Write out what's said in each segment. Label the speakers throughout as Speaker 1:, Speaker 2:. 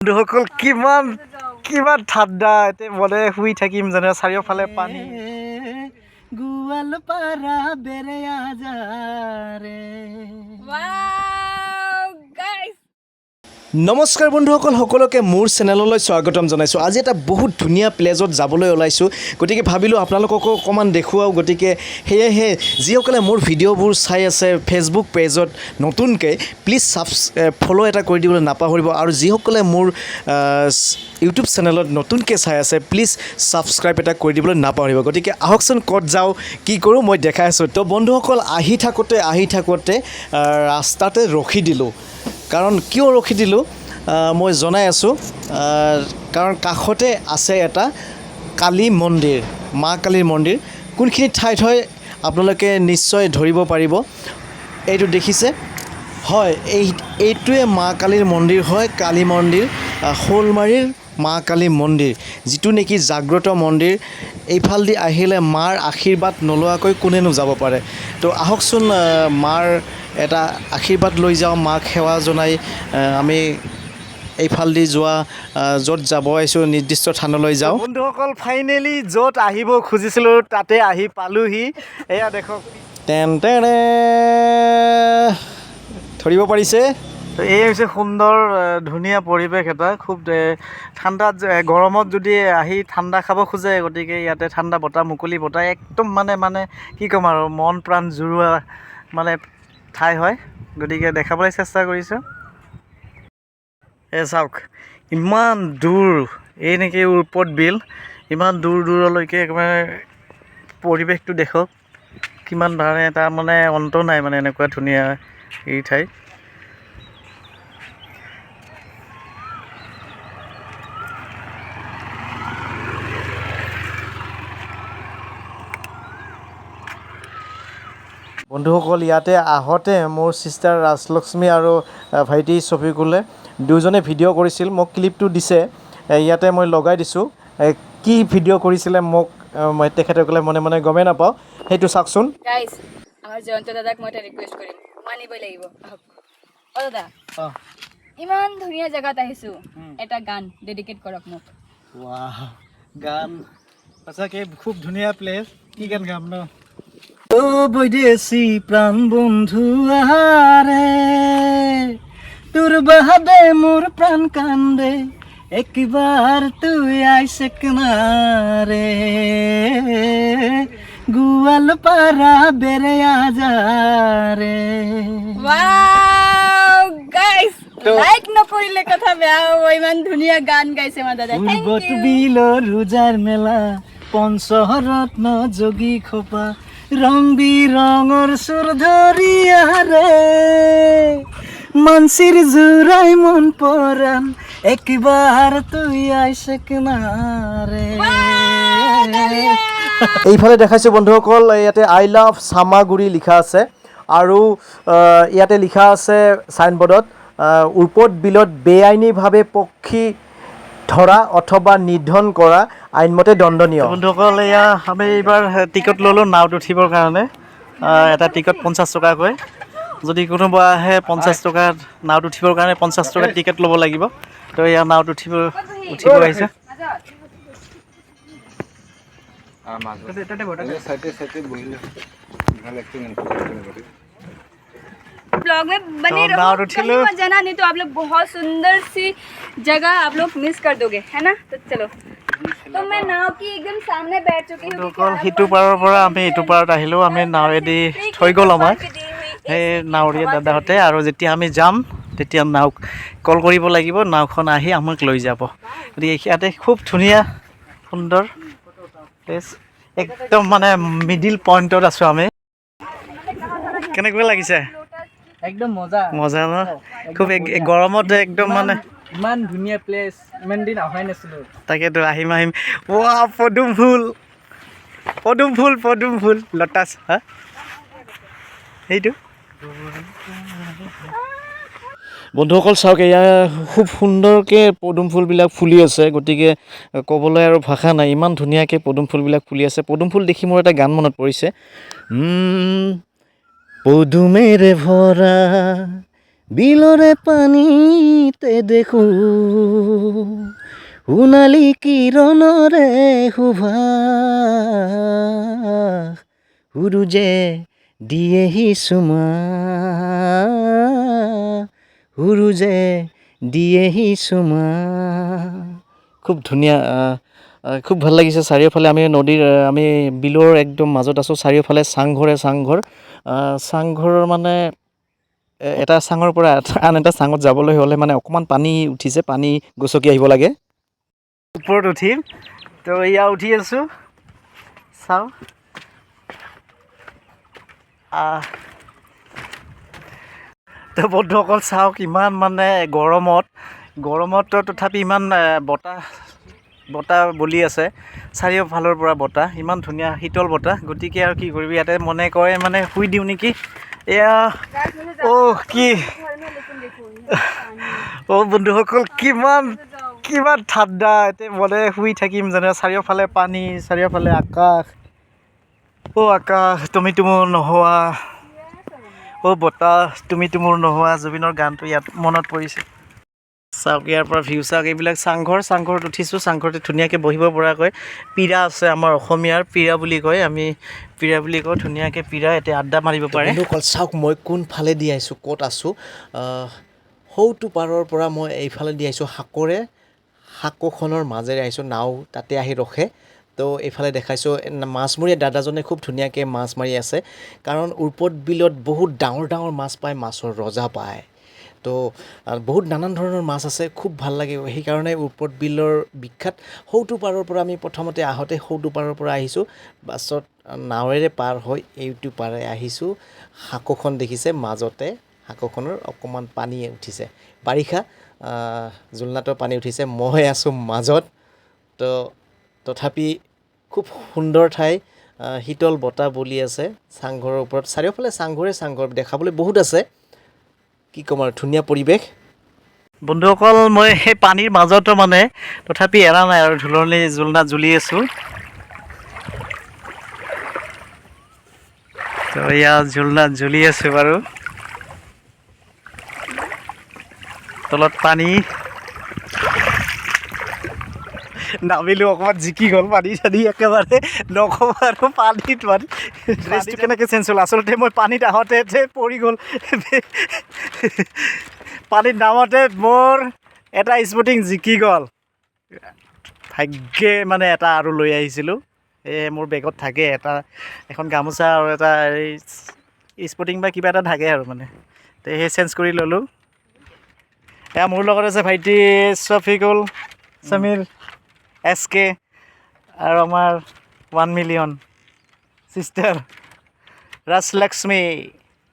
Speaker 1: বন্ধুসকল কিমান কিমান ঠাণ্ডা এতিয়া মনে শুই থাকিম জানে চাৰিওফালে পানী গোৱালপাৰা বেৰেয়া যাৰে নমস্কাৰ বন্ধুসকল সকলোকে মোৰ চেনেললৈ স্বাগতম জনাইছোঁ। আজি এটা বহুত ধুনীয়া প্লেজত যাবলৈ ওলাইছোঁ, গতিকে ভাবিলোঁ আপোনালোককো অকণমান দেখুৱাওঁ। গতিকে সেয়েহে যিসকলে মোৰ ভিডিঅ'বোৰ চাই আছে ফেচবুক পেজত নতুনকৈ প্লিজ ফ'ল' এটা কৰি দিবলৈ নাপাহৰিব, আৰু যিসকলে মোৰ ইউটিউব চেনেলত নতুনকৈ চাই আছে প্লিজ ছাবস্ক্ৰাইব এটা কৰি দিবলৈ নাপাহৰিব। গতিকে আহকচোন ক'ত যাওঁ কি কৰোঁ মই দেখাই আছোঁ। তো বন্ধুসকল আহি থাকোঁতে ৰাস্তাতে ৰখি দিলোঁ। কাৰণ কিয় ৰখি দিলোঁ মই জনাই আছোঁ। কাৰণ কাষতে আছে এটা কালী মন্দিৰ, মা কালীৰ মন্দিৰ। কোনখিনি ঠাইত হয় আপোনালোকে নিশ্চয় ধৰিব পাৰিব। এইটো দেখিছে হয়, এইটোৱে মা কালীৰ মন্দিৰ হয়, কালী মন্দিৰ, শ'লমাৰীৰ মা কালী মন্দিৰ, যিটো নেকি জাগ্ৰত মন্দিৰ। এইফালেদি আহিলে মাৰ আশীৰ্বাদ নোলোৱাকৈ কোনেনো যাব পাৰে। তো আহকচোন মাৰ এটা আশীৰ্বাদ লৈ যাওঁ, মাক সেৱা জনাই আমি এইফালেদি যোৱা য'ত যাব আহিছোঁ নিৰ্দিষ্ট থানলৈ যাওঁ। বন্ধুসকল ফাইনেলি য'ত আহিব খুজিছিলোঁ তাতে আহি পালোহি। এয়া দেখক তেনে ধৰিব পাৰিছে। তো এই হৈছে সুন্দৰ ধুনীয়া পৰিৱেশ এটা, খুব ঠাণ্ডাত গৰমত যদি আহি ঠাণ্ডা খাব খোজে, গতিকে ইয়াতে ঠাণ্ডা বতাহ, মুকলি বতাহ একদম মানে কি ক'ম আৰু মন প্ৰাণ জুৰোৱা মানে ঠাই হয়। গতিকে দেখাবলৈ চেষ্টা কৰিছোঁ। চাওক ইমান দূৰ, এই নেকি ওপৰত বিল, ইমান দূৰ দূৰলৈকে একেবাৰে পৰিৱেশটো দেখক কিমান ভাল, এটা মানে অন্ত নাই মানে এনেকুৱা ধুনীয়া এই ঠাই। বন্ধুসকল ইয়াতে আহোঁতে মোৰ ছিষ্টাৰ ৰাজলক্ষ্মী আৰু ভাইটি ছফিকুলে দুয়োজনে ভিডিঅ' কৰিছিল, মোক ক্লিপটো দিছে, ইয়াতে মই লগাই দিছোঁ। কি ভিডিঅ' কৰিছিলে মোক তেখেতসকলে মনে মনে গমেই নাপাওঁ, সেইটো চাওকচোন।
Speaker 2: গাইজ আমাৰ জয়ন্ত দাদাক মই এটা ৰিকুৱেষ্ট কৰিম, মানিবই লাগিব। অ দাদা ইমান ধুনীয়া জেগাত আহিছোঁ, এটা গান ডেডিকেট কৰক মোক।
Speaker 1: গান সঁচাকৈ খুব ধুনীয়া প্লেচ, কি গান গাম ন? ও বৈদেশী প্ৰাণ বন্ধু আহাৰে, তোৰ বাহাদে মোৰ প্ৰাণ কান্দে, একবাৰ তুই আইছে কিনাৰে, গোৱালপাৰা বেৰেয়া যাৰে।
Speaker 2: ওয়াও গাইজ লাইক নকৰিলে কথা বেয়া হ'ব, ইমান ধুনীয়া গান গাইছে আমাৰ দাদা।
Speaker 1: পূৰ্বত বিলৰ ৰোজাৰ মেলা, পঞ্চৰত্ন যোগী খোপা, ৰং বিৰঙৰ চুৰ ধৰিয়াৰে, মানসিৰ জোৰাই মন পৰাণ, একবাৰ তুই আইছে কিনাৰে। এইফালে দেখাইছোঁ বন্ধুসকল, ইয়াতে আই লাভ চামাগুৰি লিখা আছে, আৰু ইয়াতে লিখা আছে চাইনবোৰ্ডত, ওপৰত বিলত বেআইনীভাৱে পক্ষী ধৰা অথবা নিধন কৰা আইনমতে দণ্ডনীয়। বন্ধুসকল এয়া আমি এইবাৰ টিকট ল'লোঁ নাওত উঠিবৰ কাৰণে, এটা টিকট 50 টকাকৈ। যদি কোনোবা আহে 50 টকাত নাওত উঠিবৰ কাৰণে 50 টকা টিকট ল'ব লাগিব। তো এয়া নাওত উঠিব আহিছে।
Speaker 2: ब्लॉग में बने रहो, कहीं मत जाना, नहीं तो आप लोग बहुत सुंदर सी जगह आप लोग मिस कर दोगे, है ना? तो चलो, तो मैं नाव की एकदम सामने बैठ चुकी हूँ।
Speaker 1: সিটো পাৰৰ পৰা আমি ইটো পাৰত আহিলোঁ, আমি নাৱেদি থৈ গ'ল আমাক সেই নাৱৰীয়া দাদাহঁতে, আৰু যেতিয়া আমি যাম তেতিয়া নাও কল কৰিব লাগিব, নাওখন আহি আমাক লৈ যাব। গতিকে ইয়াতে খুব ধুনীয়া সুন্দৰ প্লেচ, একদম মানে মিডিল পইণ্টত আছোঁ আমি। কেনেকুৱা লাগিছে?
Speaker 3: একদম মজা
Speaker 1: মজা ন? খুব গৰমত একদম মানে
Speaker 3: ইমান ধুনীয়া প্লেচ, ইমান দিন অহাই নাছিলোঁ।
Speaker 1: তাকেতো আহিম ৱা পদুম ফুল লটাছ, হা সেইটো বন্ধুসকল চাওক, এয়া খুব সুন্দৰকৈ পদুম ফুলবিলাক ফুলি আছে। গতিকে ক'বলৈ আৰু ভাষা নাই, ইমান ধুনীয়াকৈ পদুম ফুলবিলাক ফুলি আছে। পদুম ফুল দেখি মোৰ এটা গান মনত পৰিছে, পদুমেৰে ভৰা বিলৰে পানীতে দেখোঁ সোণালী কিৰণৰে সুভাষ সূৰুজে দিয়েহি চুমা সূৰুজে দিয়েহি চুমা খুব ধুনীয়া খুব ভাল লাগিছে চাৰিওফালে আমি নদীৰ আমি বিলৰ একদম মাজত আছোঁ চাৰিওফালে চাংঘৰ চাংঘৰৰ মানে এটা চাঙৰ পৰা আন এটা চাঙত যাবলৈ হ'লে মানে অকণমান পানী উঠিছে পানী গচকি আহিব লাগে ওপৰত উঠিম তো এয়া উঠি আছোঁ চাওঁ তো বন্ধুসকল চাওক ইমান মানে গৰমত তথাপি ইমান বতাহ বলি আছে চাৰিওফালৰ পৰা বতাহ ইমান ধুনীয়া শীতল বতাহ গতিকে আৰু কি কৰিবি ইয়াতে মনে কৰে মানে শুই দিওঁ নেকি এয়া কি বন্ধুসকল কিমান ঠাণ্ডা এতিয়া মনে শুই থাকিম যেনে চাৰিওফালে পানী চাৰিওফালে আকাশ আকাশ তুমিতো মোৰ নোহোৱা বতাহ তুমিতো মোৰ নোহোৱা জুবিনৰ গানটো ইয়াত মনত পৰিছে চাওক ইয়াৰ পৰা ভিউ চাওক এইবিলাক চাংঘৰত উঠিছোঁ চাংঘৰতে ধুনীয়াকৈ বহিব পৰাকৈ পীৰা আছে আমাৰ অসমীয়াৰ পীৰা বুলি কয় আমি পীৰা বুলি কওঁ ধুনীয়াকৈ পীৰা এতিয়া আড্ডা মাৰিব পাৰে অকল চাওক মই কোনফালে দি আহিছোঁ ক'ত আছোঁ সৌটো পাৰৰ পৰা মই এইফালে দি আহিছোঁ শাকোখনৰ মাজেৰে আহিছোঁ নাও তাতে আহি ৰখে তো এইফালে দেখাইছোঁ মাছমৰীয়া দাদাজনে খুব ধুনীয়াকৈ মাছ মাৰি আছে কাৰণ উৰ্পদ বিলত বহুত ডাঙৰ মাছ পায় মাছৰ ৰজা পায় তো বহুত নানান ধৰণৰ মাছ আছে খুব ভাল লাগে সেইকাৰণে উৰ্পদ বিলৰ বিখ্যাত সৌটো পাৰৰ পৰা আমি প্ৰথমতে আহোঁতে সৌটো পাৰৰ পৰা আহিছোঁ বাছত নাৱেৰে পাৰ হৈ এইটো পাৰে আহিছোঁ শাকোখন দেখিছে মাজতে শাকোখনৰ অকণমান পানী উঠিছে বাৰিষা জুলনাতৰ পানী উঠিছে মই আছোঁ মাজত তো তথাপি খুব সুন্দৰ ঠাই শীতল বতাহ বলি আছে চাংঘৰৰ ওপৰত চাৰিওফালে চাংঘৰ দেখাবলৈ বহুত আছে কি ক'ম আৰু ধুনীয়া পৰিৱেশ বন্ধুসকল মই সেই পানীৰ মাজতো মানে তথাপি এৰা নাই আৰু জুলনা জ্বলি আছোঁ তো এয়া জুলনা জ্বলি আছোঁ বাৰু তলত পানী নামিলোঁ অকণমান জিকি গ'ল পানী চানী একেবাৰে নক'ব আৰু পানীত ড্ৰেছটো কেনেকৈ চেঞ্জ হ'ল আচলতে মই পানীত আহোঁতে পৰি গ'ল পানীত নামোতে মোৰ এটা স্পৰ্টিং জিকি গ'ল ভাগ্যে মানে এটা আৰু লৈ আহিছিলোঁ মোৰ বেগত থাকে এখন গামোচা আৰু এটা স্পৰ্টিং বা কিবা এটা থাকে আৰু মানে তো সেই চেঞ্জ কৰি ল'লোঁ এয়া মোৰ লগত আছে ভাইটি শফিকুল সমীৰ SK আৰু আমাৰ 1 মিলিয়ন চিষ্টাৰ ৰাজলক্ষ্মী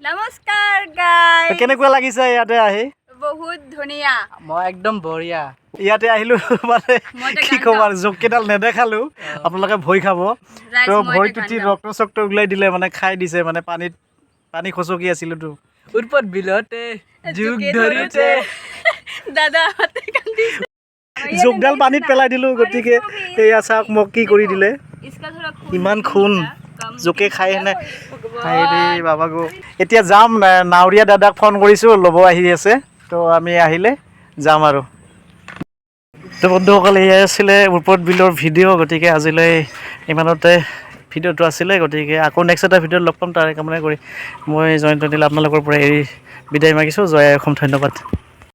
Speaker 2: নমস্কাৰ গাইজ
Speaker 1: কেনেকুৱা লাগিছে ইয়াতে আহি
Speaker 2: বহুত ধুনীয়া
Speaker 3: মই একদম বঢ়িয়া
Speaker 1: ইয়াতে আহিলোঁ মানে কি ক'ম আৰু জোককেইডাল নেদেখালোঁ আপোনালোকে ভয় খাব তো ভয় টুটি ৰক্ত ওলাই দিলে মানে খাই দিছে মানে পানী খচকি আছিলোঁতো
Speaker 3: উৰ্পদ বিলতে যুগ ধৰোঁতে
Speaker 2: দাদাহঁতে কান্দিছে
Speaker 1: জোকডাল পানীত পেলাই দিলোঁ গতিকে এয়া চাওক মোক কি কৰি দিলে ইমান খুন জোকে খাই এনে খাই দেই বাবা গো এতিয়া যাম নাৱৰীয়া দাদাক ফোন কৰিছোঁ ল'ব আহি আছে তো আমি আহিলে যাম আৰু তো বন্ধুসকল এয়াই আছিলে উৰ্পদ বিলৰ ভিডিঅ' গতিকে আজিলৈ ইমানতে ভিডিঅ'টো আছিলে গতিকে আকৌ নেক্সট এটা ভিডিঅ'ত লগ পাম তাৰে কামনা কৰি মই জয়ন্ত দিলে আপোনালোকৰ পৰা এৰি বিদায় মাগিছোঁ জয় অসম ধন্যবাদ